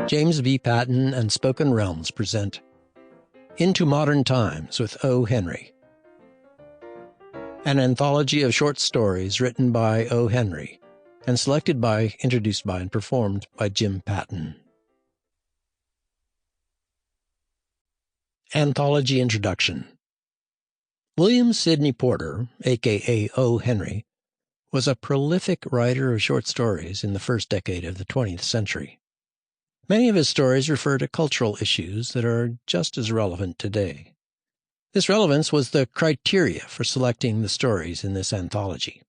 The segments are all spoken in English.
James B. Patton and Spoken Realms present Into Modern Times with O. Henry, an anthology of short stories written by O. Henry and selected by, introduced by, and performed by Jim Patton. Anthology Introduction. William Sidney Porter, a.k.a. O. Henry, was a prolific writer of short stories in the first decade of the 20th century. Many of his stories refer to cultural issues that are just as relevant today. This relevance was the criteria for selecting the stories in this anthology.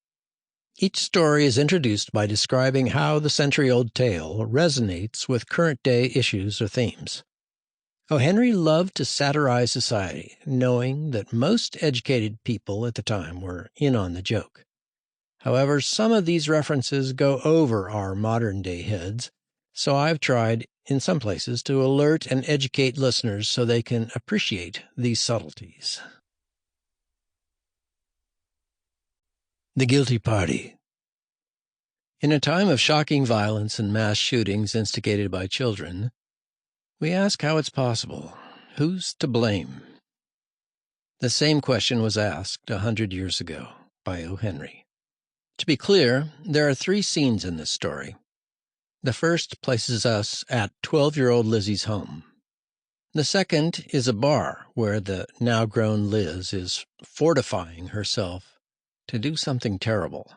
Each story is introduced by describing how the century-old tale resonates with current-day issues or themes. O. Henry loved to satirize society, knowing that most educated people at the time were in on the joke. However, some of these references go over our modern-day heads, so I've tried, in some places, to alert and educate listeners so they can appreciate these subtleties. The Guilty Party. In a time of shocking violence and mass shootings instigated by children, we ask how it's possible. Who's to blame? The same question was asked 100 years ago by O. Henry. To be clear, there are 3 scenes in this story. The first places us at 12-year-old Lizzie's home. The second is a bar where the now-grown Liz is fortifying herself to do something terrible.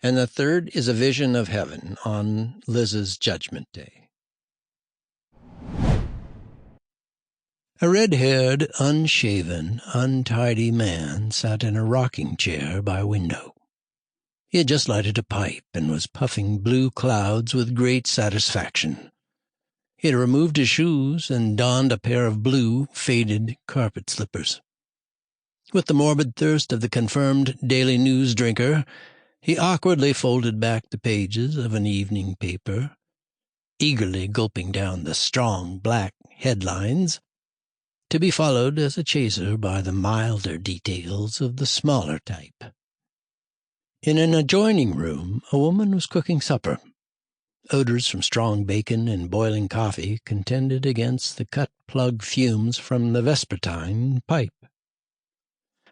And the third is a vision of heaven on Liz's Judgment Day. A red-haired, unshaven, untidy man sat in a rocking chair by a window. He had just lighted a pipe and was puffing blue clouds with great satisfaction. He had removed his shoes and donned a pair of blue, faded carpet slippers. With the morbid thirst of the confirmed Daily News drinker, he awkwardly folded back the pages of an evening paper, eagerly gulping down the strong black headlines, to be followed as a chaser by the milder details of the smaller type. In an adjoining room, a woman was cooking supper. Odors from strong bacon and boiling coffee contended against the cut-plug fumes from the vespertine pipe.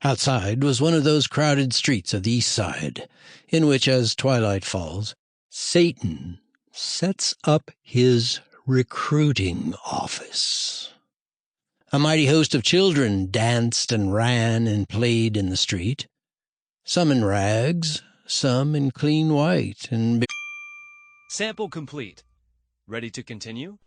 Outside was one of those crowded streets of the East Side, in which, as twilight falls, Satan sets up his recruiting office. A mighty host of children danced and ran and played in the street. Some in rags, some in clean white, and... Sample complete. Ready to continue?